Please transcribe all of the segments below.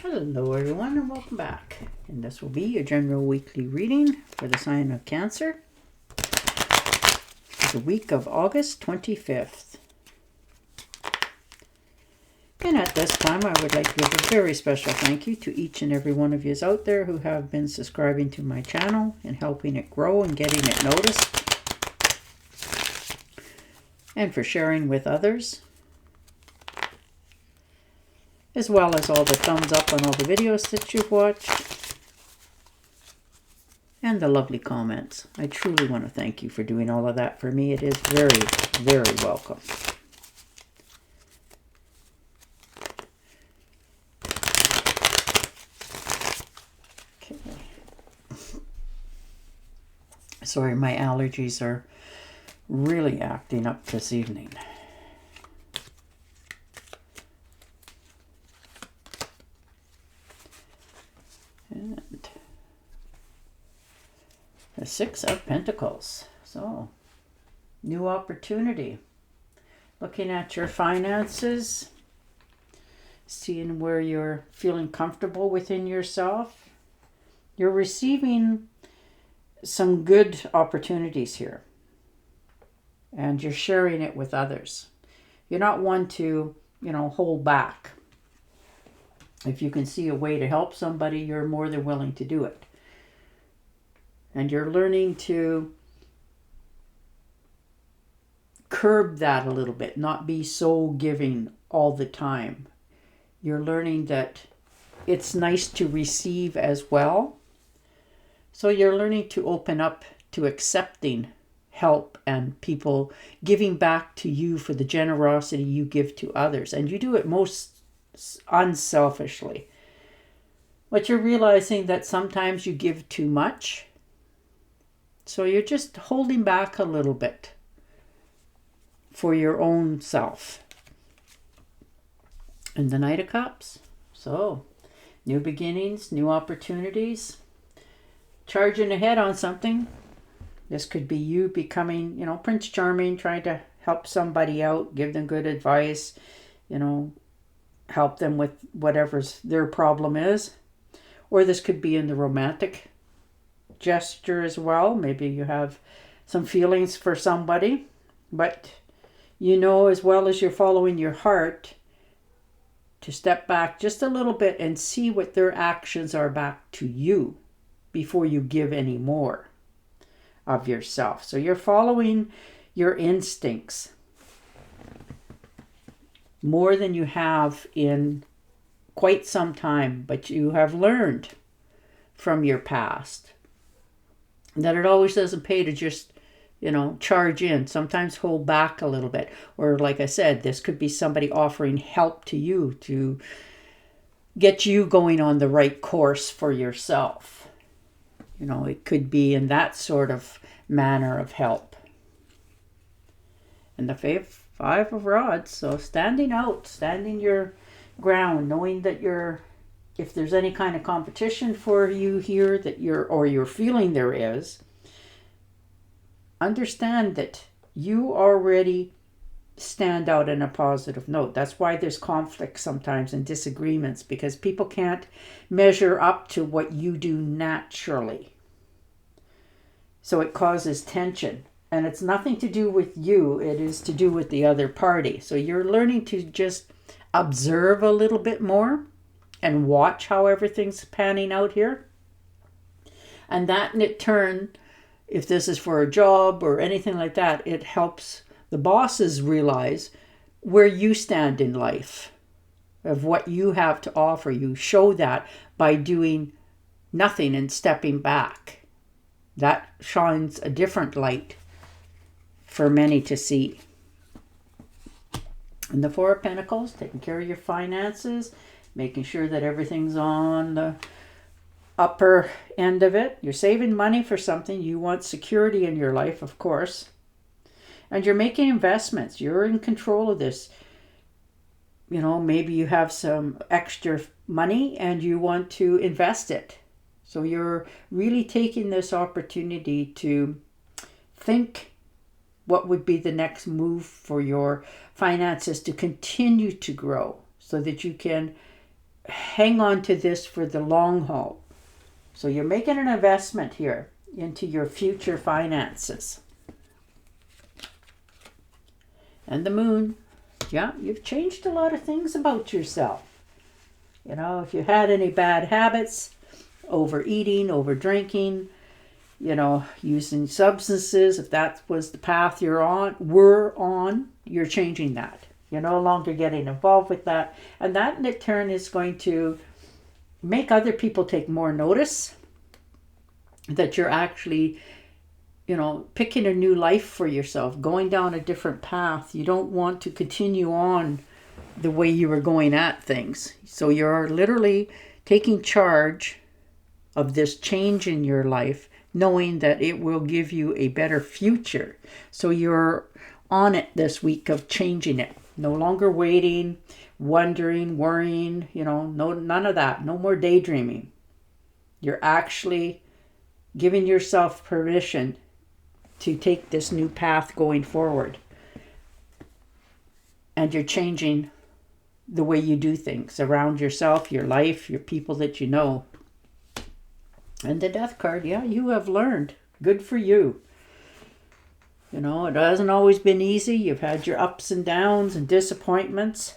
Hello everyone and welcome back. And this will be your general weekly reading for the sign of Cancer for the week of August 25th. And at this time I would like to give a very special thank you to each and every one of you out there who have been subscribing to my channel and helping it grow and getting it noticed. And for sharing with others, as well as all the thumbs up on all the videos that you've watched and the lovely comments. I truly want to thank you for doing all of that for me. It is very, very welcome. Okay. Sorry, my allergies are really acting up this evening. And the Six of Pentacles. So, new opportunity. Looking at your finances, seeing where you're feeling comfortable within yourself. You're receiving some good opportunities here. And you're sharing it with others. You're not one to, hold back. If you can see a way to help somebody, you're more than willing to do it. And you're learning to curb that a little bit, not be so giving all the time. You're learning that it's nice to receive as well. So you're learning to open up to accepting help and people giving back to you for the generosity you give to others. And you do it most unselfishly. But you're realizing that sometimes you give too much. So you're just holding back a little bit for your own self. And the Knight of Cups. So, new beginnings, new opportunities. Charging ahead on something. This could be you becoming, Prince Charming, trying to help somebody out, give them good advice, help them with whatever's their problem is. Or this could be in the romantic gesture as well. Maybe you have some feelings for somebody, but as well as you're following your heart, to step back just a little bit and see what their actions are back to you before you give any more of yourself. So you're following your instincts more than you have in quite some time, but you have learned from your past that it always doesn't pay to just, charge in. Sometimes hold back a little bit. Or like I said, this could be somebody offering help to you to get you going on the right course for yourself. It could be in that sort of manner of help. And the Five of Rods. So standing out, standing your ground, knowing that if there's any kind of competition for you here that you're feeling there is, understand that you already stand out in a positive note. That's why there's conflict sometimes and disagreements, because people can't measure up to what you do naturally. So it causes tension. And it's nothing to do with you. It is to do with the other party. So you're learning to just observe a little bit more and watch how everything's panning out here. And that in turn, if this is for a job or anything like that, it helps the bosses realize where you stand in life, of what you have to offer. You show that by doing nothing and stepping back. That shines a different light for many to see. And the Four of Pentacles, taking care of your finances, making sure that everything's on the upper end of it. You're saving money for something. You want security in your life, of course. And you're making investments. You're in control of this. Maybe you have some extra money and you want to invest it. So you're really taking this opportunity to think what would be the next move for your finances to continue to grow so that you can hang on to this for the long haul. So you're making an investment here into your future finances. And the moon, yeah, you've changed a lot of things about yourself. You know, if you had any bad habits, overeating, over-drinking, you know, using substances, if that was the path you're on, you're changing that. You're no longer getting involved with that. And that in turn is going to make other people take more notice that you're actually, you know, picking a new life for yourself, going down a different path. You don't want to continue on the way you were going at things. So you're literally taking charge of this change in your life, knowing that it will give you a better future. So you're on it this week of changing it. No longer waiting, wondering, worrying, you know, none of that. No more daydreaming. You're actually giving yourself permission to take this new path going forward. And you're changing the way you do things around yourself, your life, your people that you know. And the Death card, yeah, you have learned. Good for you. You know, it hasn't always been easy. You've had your ups and downs and disappointments.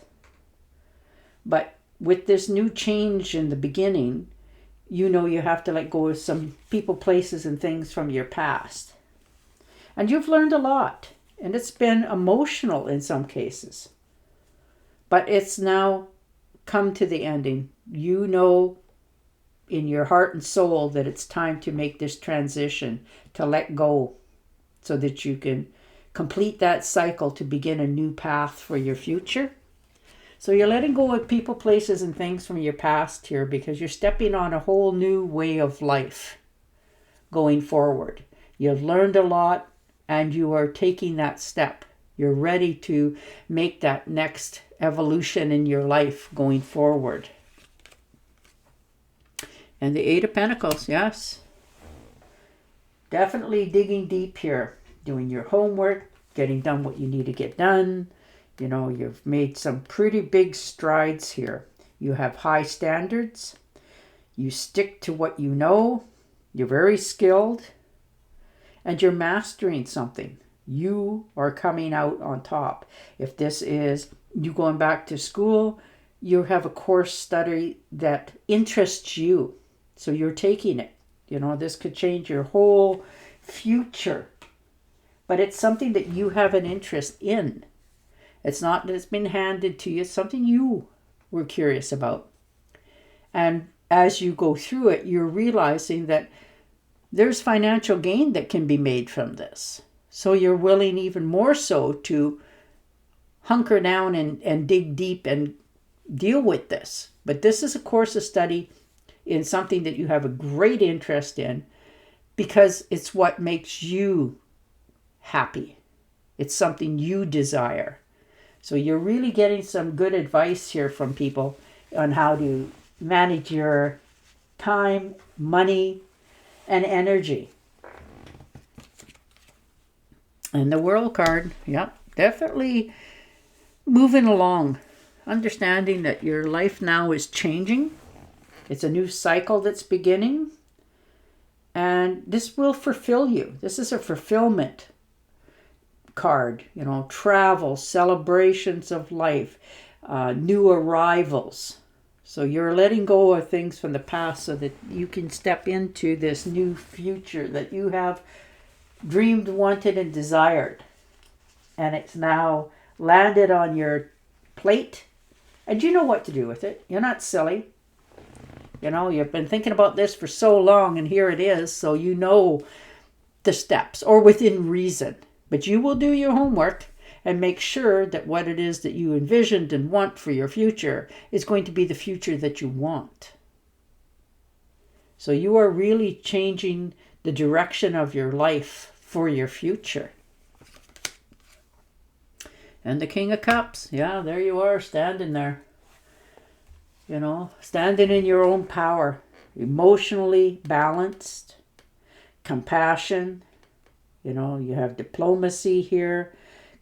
But with this new change in the beginning, you know you have to let go of some people, places, and things from your past. And you've learned a lot. And it's been emotional in some cases. But it's now come to the ending. You know in your heart and soul that it's time to make this transition, to let go, so that you can complete that cycle to begin a new path for your future. So you're letting go of people, places, and things from your past here because you're stepping on a whole new way of life going forward. You've learned a lot and you are taking that step. You're ready to make that next evolution in your life going forward. And the Eight of Pentacles, yes. Definitely digging deep here. Doing your homework, getting done what you need to get done. You know, you've made some pretty big strides here. You have high standards. You stick to what you know. You're very skilled. And you're mastering something. You are coming out on top. If this is you going back to school, you have a course study that interests you. So you're taking it. You know, this could change your whole future. But it's something that you have an interest in. It's not that it's been handed to you. It's something you were curious about. And as you go through it, you're realizing that there's financial gain that can be made from this. So you're willing even more so to hunker down and dig deep and deal with this. But this is a course of study in something that you have a great interest in because it's what makes you happy. It's something you desire. So you're really getting some good advice here from people on how to manage your time, money, and energy. And the World card, yeah, definitely moving along. Understanding that your life now is changing. It's a new cycle that's beginning. And this will fulfill you. This is a fulfillment card. You know, travel, celebrations of life, new arrivals. So you're letting go of things from the past so that you can step into this new future that you have dreamed, wanted, and desired. And it's now landed on your plate. And you know what to do with it. You're not silly. You know, you've been thinking about this for so long, and here it is. So you know the steps, or within reason. But you will do your homework and make sure that what it is that you envisioned and want for your future is going to be the future that you want. So you are really changing the direction of your life for your future. And the King of Cups, yeah, there you are, standing there. You know, standing in your own power, emotionally balanced, compassion. You know, you have diplomacy here,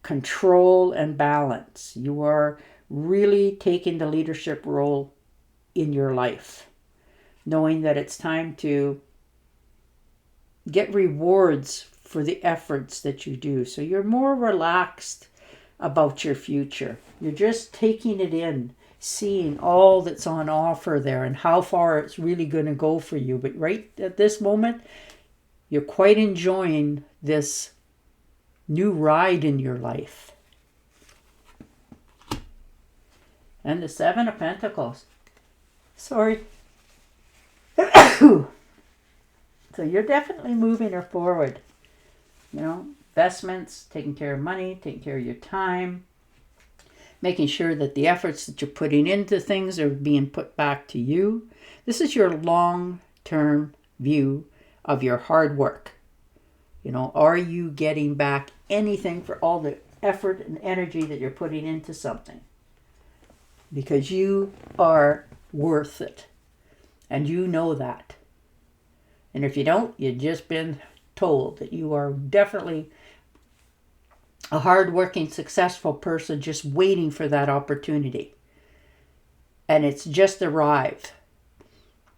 control and balance. You are really taking the leadership role in your life, knowing that it's time to get rewards for the efforts that you do. So you're more relaxed about your future. You're just taking it in, seeing all that's on offer there and how far it's really going to go for you. But right at this moment, you're quite enjoying this new ride in your life. And the Seven of Pentacles. Sorry. So you're definitely moving her forward. You know, investments, taking care of money, taking care of your time, making sure that the efforts that you're putting into things are being put back to you. This is your long-term view of your hard work. You know, are you getting back anything for all the effort and energy that you're putting into something? Because you are worth it. And you know that. And if you don't, you've just been told that you are definitely a hardworking, successful person just waiting for that opportunity. And it's just arrived.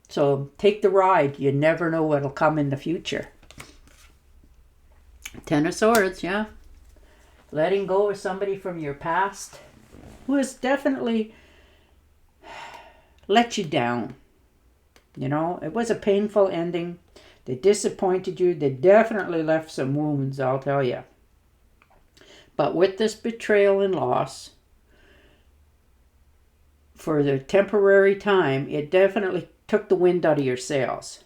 So take the ride. You never know what'll come in the future. Ten of Swords, yeah. Letting go of somebody from your past who has definitely let you down. You know, it was a painful ending. They disappointed you. They definitely left some wounds, I'll tell you. But with this betrayal and loss, for the temporary time, it definitely took the wind out of your sails.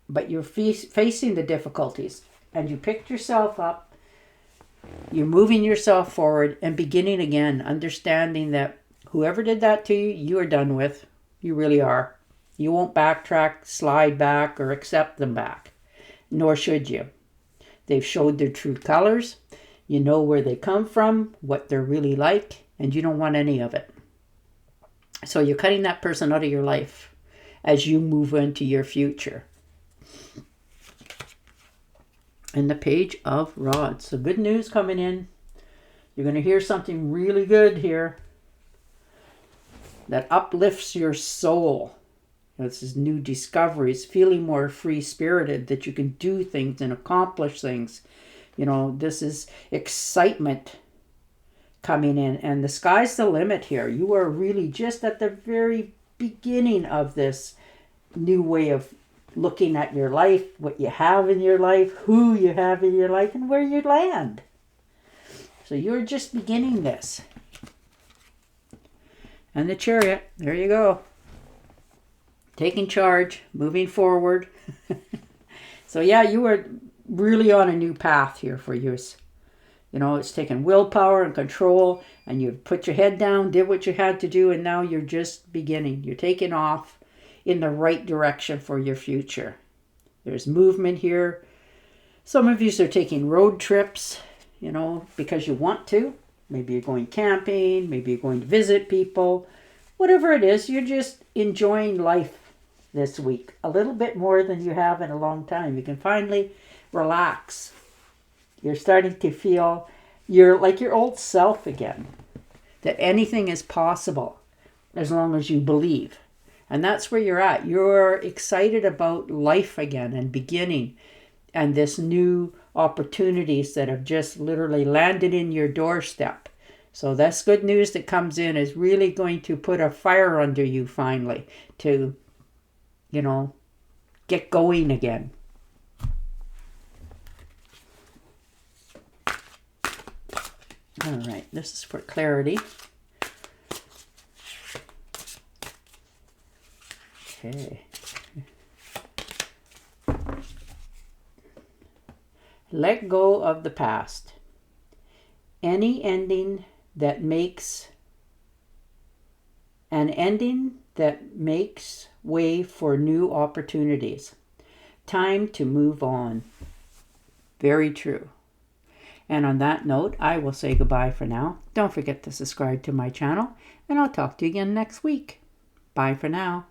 But you're facing the difficulties, and you picked yourself up. You're moving yourself forward and beginning again, understanding that whoever did that to you, you are done with. You really are. You won't backtrack, slide back, or accept them back. Nor should you. They've showed their true colors. You know where they come from, what they're really like, and you don't want any of it. So you're cutting that person out of your life as you move into your future. And the Page of Rods. So good news coming in. You're going to hear something really good here that uplifts your soul. This is new discoveries, feeling more free-spirited, that you can do things and accomplish things. You know, this is excitement coming in, and the sky's the limit here. You are really just at the very beginning of this new way of looking at your life, what you have in your life, who you have in your life, and where you land. So you're just beginning this. And the Chariot, there you go. Taking charge, moving forward. So yeah, you are really on a new path here for you. You know, it's taken willpower and control, and you put your head down, did what you had to do, and now you're just beginning. You're taking off in the right direction for your future. There's movement here. Some of you are taking road trips, you know, because you want to. Maybe you're going camping, maybe you're going to visit people. Whatever it is, you're just enjoying life this week a little bit more than you have in a long time. You can finally relax. You're starting to feel you're like your old self again, that anything is possible as long as you believe. And that's where you're at. You're excited about life again and beginning, and this new opportunities that have just literally landed in your doorstep. So that's good news that comes in, is really going to put a fire under you finally to, you know, get going again. All right, this is for clarity. Okay. Let go of the past. Any ending that makes way for new opportunities. Time to move on. Very true. And on that note, I will say goodbye for now. Don't forget to subscribe to my channel, and I'll talk to you again next week. Bye for now.